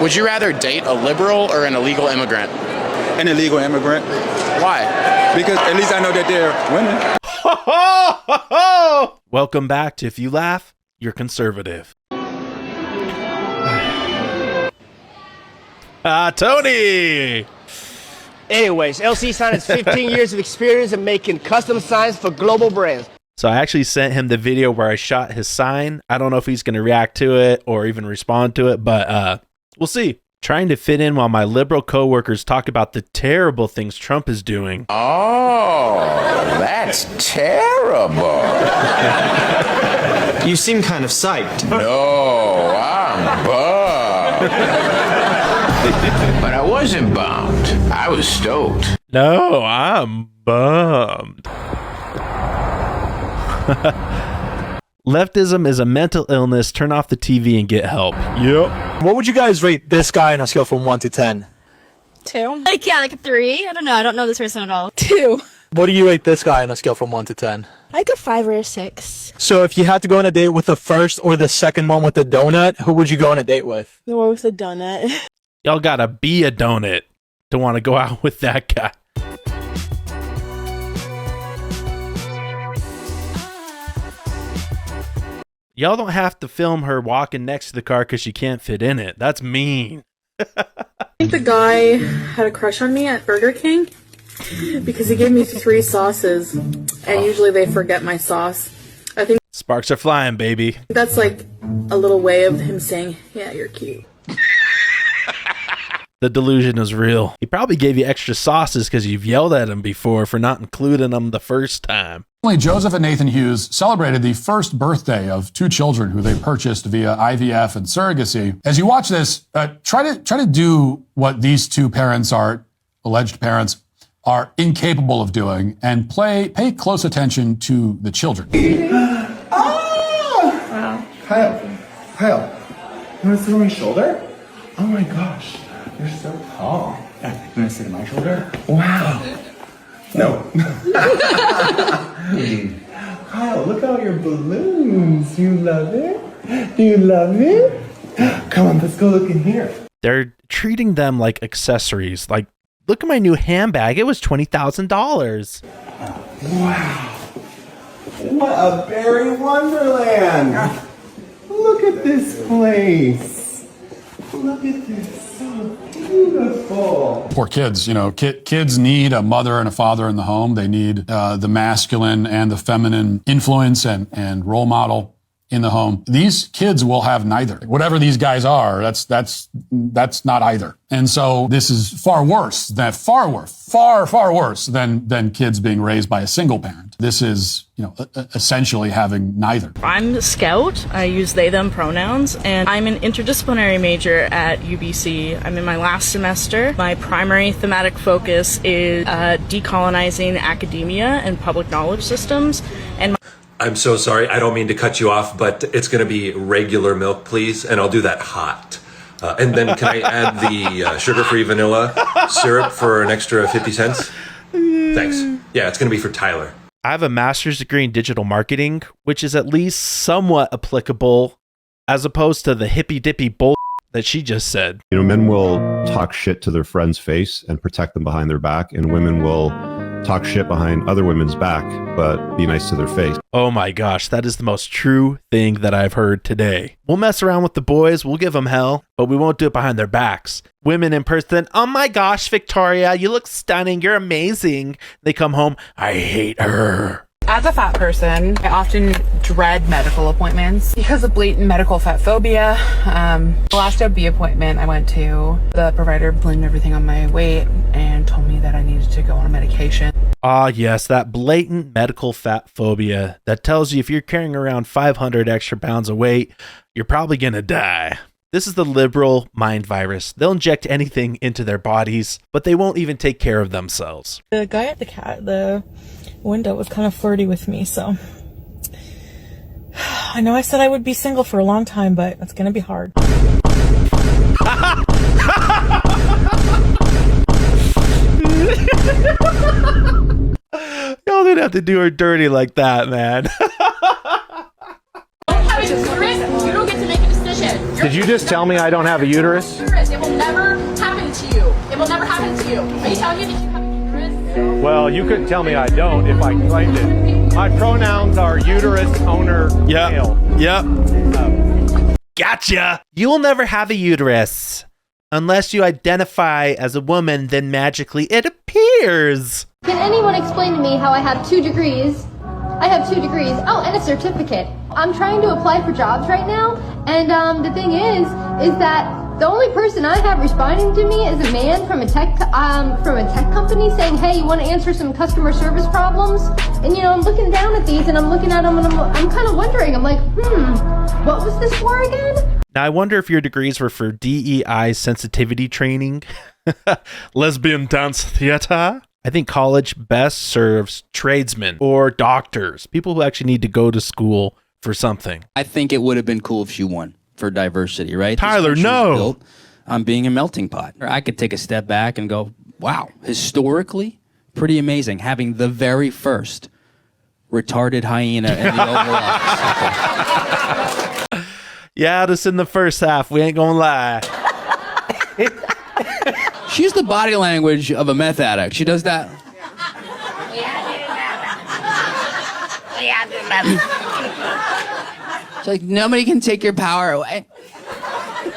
Would you rather date a liberal or an illegal immigrant? An illegal immigrant. Why? Because at least I know that they're women. Welcome back to If You Laugh, You're Conservative. Tony! Anyways, LC Sign has 15 years of experience in making custom signs for global brands. So I actually sent him the video where I shot his sign. I don't know if he's going to react to it or even respond to it, but we'll see. Trying to fit in while my liberal coworkers talk about the terrible things Trump is doing. Oh, that's terrible. You seem kind of psyched. No, I'm bummed. But I wasn't bummed. I was stoked. No, I'm bummed. Leftism is a mental illness. Turn off the TV and get help. Yep. What would you guys rate this guy on a scale from 1 to 10? 2. Like a 3. I don't know. I don't know this person at all. 2. What do you rate this guy on a scale from 1 to 10? Like a 5 or a 6. So if you had to go on a date with the first or the second one with the donut, who would you go on a date with? The one with the donut. Y'all gotta be a donut to want to go out with that guy. Y'all don't have to film her walking next to the car because she can't fit in it. That's mean. I think the guy had a crush on me at Burger King because he gave me 3 sauces, and usually they forget my sauce. I think Sparks are flying, baby. that's like a little way of him saying, yeah, you're cute. The delusion is real. He probably gave you extra sauces because you've yelled at him before for not including them the first time. Joseph and Nathan Hughes celebrated the first birthday of 2 children who they purchased via IVF and surrogacy. As you watch this, try to do what these 2 parents alleged parents are incapable of doing, and pay close attention to the children. Oh! Wow. Kyle, you want to sit on my shoulder? Oh my gosh, you're so tall. You want to sit on my shoulder? Wow. No. Kyle, look at all your balloons. You love it? Do you love it? Come on, let's go look in here. They're treating them like accessories. Like, look at my new handbag. It was $20,000. Wow. What a berry wonderland. Look at this place. Look at this. So beautiful. Poor kids, kids need a mother and a father in the home. They need the masculine and the feminine influence and role model in the home. These kids will have neither. Whatever these guys are, that's not either. And so this is far worse than kids being raised by a single parent. This is, essentially having neither. I'm a scout. I use they, them pronouns, and I'm an interdisciplinary major at UBC. I'm in my last semester. My primary thematic focus is decolonizing academia and public knowledge systems. And I'm so sorry. I don't mean to cut you off, but it's going to be regular milk, please, and I'll do that hot. And then can I add the sugar-free vanilla syrup for an extra 50 cents? Thanks. Yeah, it's going to be for Tyler. I have a master's degree in digital marketing, which is at least somewhat applicable as opposed to the hippy-dippy bull that she just said. Men will talk shit to their friend's face and protect them behind their back, and women will talk shit behind other women's back, but be nice to their face. Oh my gosh, that is the most true thing that I've heard today. We'll mess around with the boys, we'll give them hell, but we won't do it behind their backs. Women in person, oh my gosh, Victoria, you look stunning, you're amazing. They come home, I hate her. As a fat person, I often dread medical appointments because of blatant medical fat phobia. The last OB appointment I went to, the provider blamed everything on my weight and told me that I needed to go on a medication. Ah, yes, that blatant medical fat phobia that tells you if you're carrying around 500 extra pounds of weight, you're probably gonna die. This is the liberal mind virus. They'll inject anything into their bodies, but they won't even take care of themselves. The guy at the window was kind of flirty with me, so I know I said I would be single for a long time, but it's gonna be hard. Y'all didn't have to do her dirty like that, man. You don't get to make a decision. Did Did you just tell me I don't have a uterus? It will never happen to you. It will never happen to you. Are you telling me that you have a uterus? Well, you couldn't tell me I don't if I claimed it. My pronouns are uterus, owner, male. Yep. Gotcha. You'll never have a uterus. Unless you identify as a woman, then magically it appears. Can anyone explain to me how I have 2 degrees? I have 2 degrees. Oh, and a certificate. I'm trying to apply for jobs right now, and the thing is that the only person I have responding to me is a man from a tech company saying, "Hey, you want to answer some customer service problems?" And I'm looking down at these, and I'm looking at them, and I'm kind of wondering. I'm like, what was this for again? Now, I wonder if your degrees were for DEI sensitivity training, lesbian dance theater. I think college best serves tradesmen or doctors, people who actually need to go to school for something. I think it would have been cool if she won for diversity, right? Tyler, no. I'm being a melting pot. Or I could take a step back and go, wow, historically, pretty amazing having the very first retarded hyena in the Oval Office. Yeah, just in the first half. We ain't gonna lie. She's the body language of a meth addict. She does that. It's like, nobody can take your power away.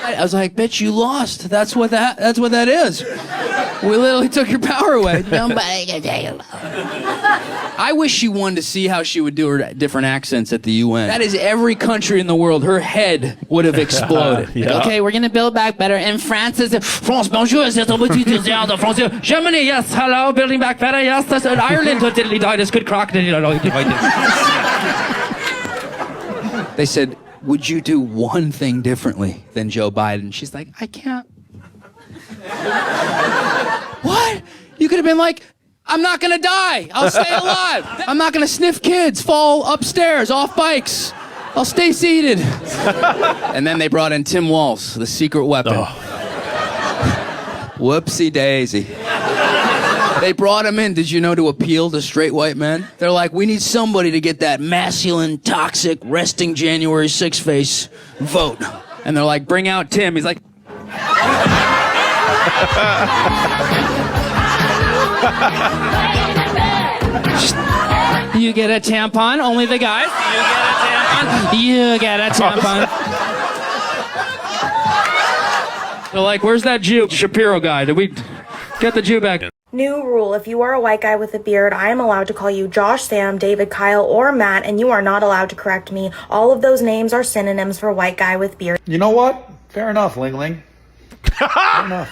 I was like, bitch, you lost. That's what that is. We literally took your power away. Nobody can take it. I wish she won to see how she would do her different accents at the UN. That is every country in the world. Her head would have exploded. Yeah. Like, okay, we're going to build back better. And France is France, bonjour, c'est un petit désert de France. Germany, yes, hello, building back better, yes. That's Ireland, diddly died, it's good crock. They said, would you do one thing differently than Joe Biden? She's like, I can't. What? You could have been like, I'm not gonna die. I'll stay alive. I'm not gonna sniff kids, fall upstairs off bikes. I'll stay seated. And then they brought in Tim Walz, the secret weapon. Oh. Whoopsie daisy. They brought him in, did you know, to appeal to straight white men? They're like, we need somebody to get that masculine, toxic, resting January 6th face vote. And they're like, bring out Tim. He's like... You get a tampon, only the guys. You get a tampon. They're like, where's that Jew, Shapiro guy? Did we get the Jew back? New rule, if you are a white guy with a beard, I am allowed to call you Josh, Sam, David, Kyle, or Matt, and you are not allowed to correct me. All of those names are synonyms for white guy with beard. You know what? Fair enough, Ling Ling. Fair enough.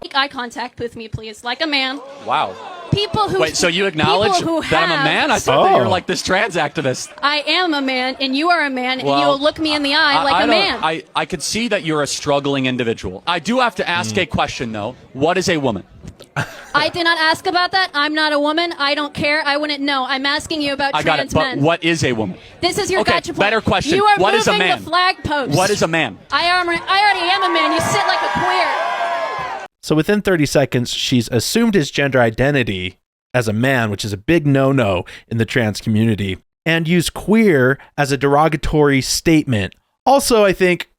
Make eye contact with me, please, like a man. Wow. People who Wait, so you acknowledge that I'm a man? I thought that you were like this trans activist. I am a man, and you are a man, and you will look me in the eye like a man. I could see that you're a struggling individual. I do have to ask a question, though. What is a woman? I did not ask about that. I'm not a woman. I don't care. I wouldn't know. I'm asking you about I got trans it, but men. what is a woman? This is your gotcha point. Better question. You are what is a moving man? the flag post. What is a man? I already am a man. You sit like a queer. So within 30 seconds, she's assumed his gender identity as a man, which is a big no-no in the trans community, and used queer as a derogatory statement. Also, I think,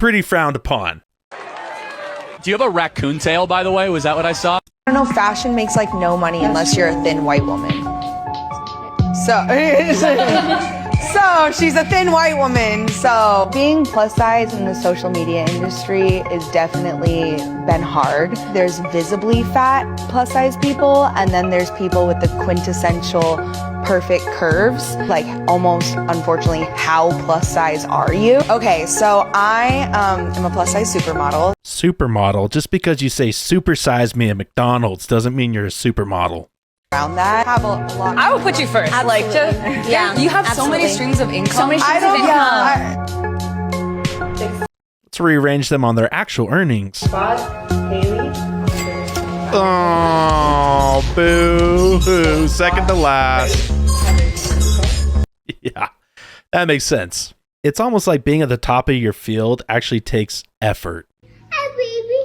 pretty frowned upon. Do you have a raccoon tail, by the way? Was that what I saw? I don't know, fashion makes like no money unless you're a thin white woman. So she's a thin white woman. So being plus size in the social media industry is definitely been hard. There's visibly fat plus size people, and then there's people with the quintessential perfect curves. Like almost, unfortunately, how plus size are you? Okay, so I am a plus size supermodel. Supermodel? Just because you say supersize me at McDonald's doesn't mean you're a supermodel. Around that, have a lot. I would put you first. I'd like to. Yeah, you have so many streams of income. So many streams of income. Let's rearrange them on their actual earnings. Oh, boo-hoo. Second to last. Yeah, that makes sense. It's almost like being at the top of your field actually takes effort. Hi, baby.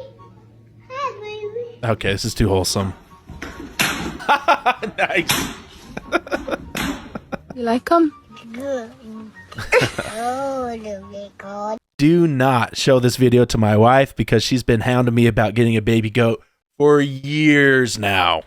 Hi, baby. Okay, this is too wholesome. Nice. You like them? Do not show this video to my wife because she's been hounding me about getting a baby goat for years now.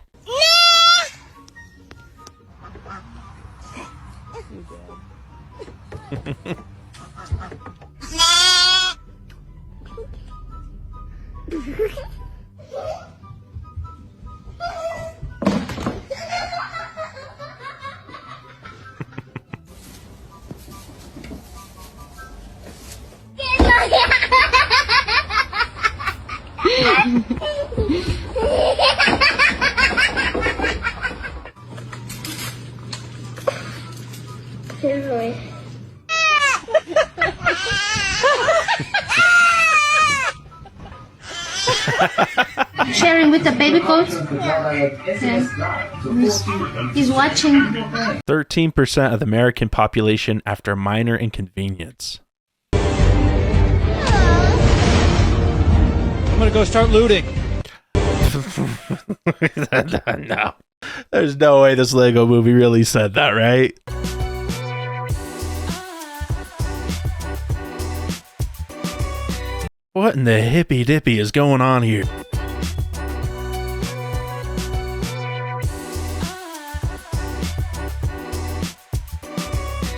Sharing with the baby goat. He's watching. 13% of the American population after minor inconvenience. I'm gonna go start looting. No. There's no way this Lego movie really said that, right? What in the hippy dippy is going on here?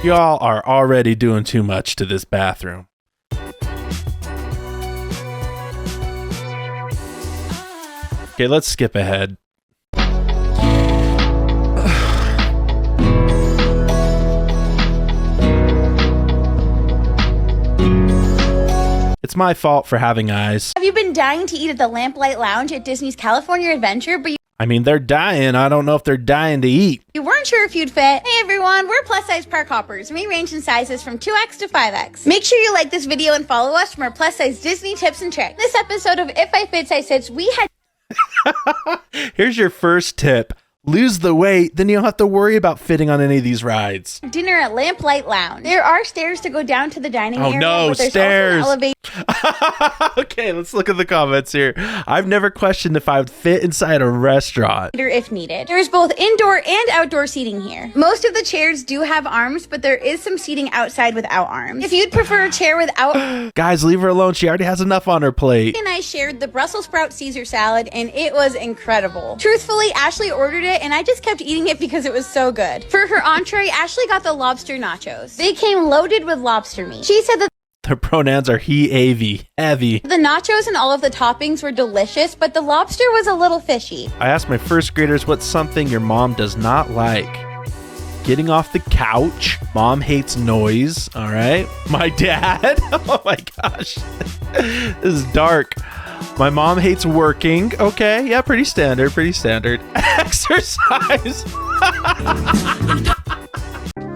Y'all are already doing too much to this bathroom. Okay, let's skip ahead. It's my fault for having eyes. Have you been dying to eat at the Lamplight Lounge at Disney's California Adventure, but I mean, they're dying. I don't know if they're dying to eat. you weren't sure if you'd fit? Hey everyone, we're plus-size park hoppers. We range in sizes from 2X to 5X. Make sure you like this video and follow us for more plus-size Disney tips and tricks. This episode of If I Fit, I Sits, we had Here's your first tip. Lose the weight, then you don't have to worry about fitting on any of these rides. dinner at Lamplight Lounge. There are stairs to go down to the dining area. No, but there's stairs. Also an Okay, let's look at the comments here. I've never questioned if I would fit inside a restaurant. elevator if needed. There's both indoor and outdoor seating here. Most of the chairs do have arms, but there is some seating outside without arms. If you'd prefer a chair without Guys, leave her alone. She already has enough on her plate. and I shared the Brussels sprout Caesar salad, and it was incredible. Truthfully, Ashley ordered it, and I just kept eating it because it was so good. For her entree, Ashley got the lobster nachos. They came loaded with lobster meat. She said that Their pronouns are he, avy, heavy. the nachos and all of the toppings were delicious, but the lobster was a little fishy. I asked my first graders what's something your mom does not like. Getting off the couch. Mom hates noise. All right. My dad. Oh my gosh. This is dark. My mom hates working. Okay. Yeah, pretty standard. Pretty standard. Exercise.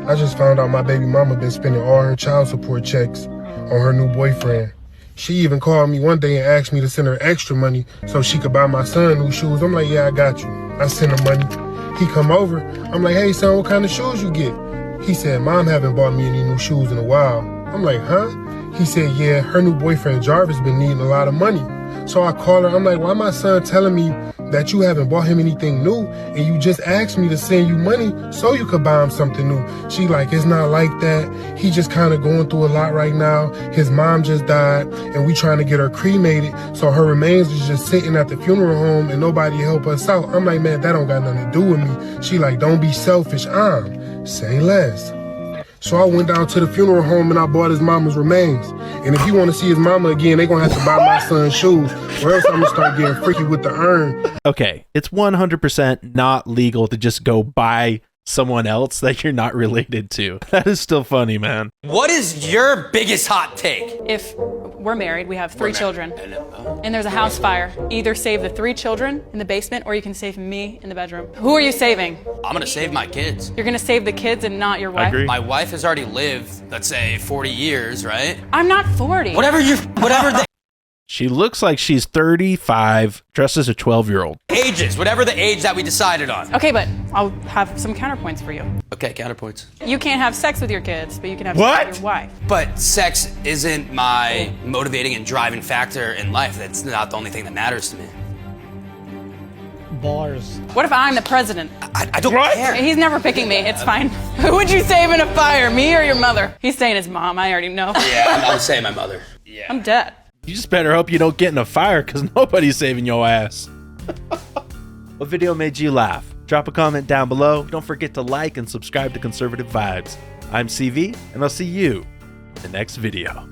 I just found out my baby mama been spending all her child support checks on her new boyfriend. She even called me one day and asked me to send her extra money so she could buy my son new shoes. I'm like, yeah, I got you. I sent her money. He come over. I'm like, hey, son, what kind of shoes you get? He said, Mom haven't bought me any new shoes in a while. I'm like, huh? He said, yeah, her new boyfriend Jarvis been needing a lot of money. So I called her. I'm like, why my son telling me that you haven't bought him anything new and you just asked me to send you money so you could buy him something new? She like, it's not like that. He just kind of going through a lot right now. His mom just died and we trying to get her cremated. So her remains is just sitting at the funeral home and nobody help us out. I'm like, man, that don't got nothing to do with me. She like, don't be selfish. Say less. So I went down to the funeral home and I bought his mama's remains. And if he want to see his mama again, they going to have to buy my son's shoes or else I'm going to start getting freaky with the urn. Okay. It's 100% not legal to just go buy someone else that you're not related to. That is still funny, man. What is your biggest hot take? If we're married, we have 3 children, and there's a house fire, either save the 3 children in the basement or you can save me in the bedroom. Who are you saving? I'm gonna save my kids. You're gonna save the kids and not your wife? My wife has already lived, let's say, 40 years, right? I'm not 40. Whatever the She looks like she's 35, dressed as a 12-year-old. ages, whatever the age that we decided on. Okay, but I'll have some counterpoints for you. Okay, counterpoints. You can't have sex with your kids, but you can have sex with your wife. But sex isn't my motivating and driving factor in life. That's not the only thing that matters to me. bars. What if I'm the president? I don't care. He's never picking me. It's fine. Who would you save in a fire, me or your mother? He's saying his mom. I already know. Yeah, I'm saying my mother. Yeah. I'm dead. You just better hope you don't get in a fire because nobody's saving your ass. What video made you laugh? Drop a comment down below. Don't forget to like and subscribe to Conservative Vibes. I'm CV, and I'll see you in the next video.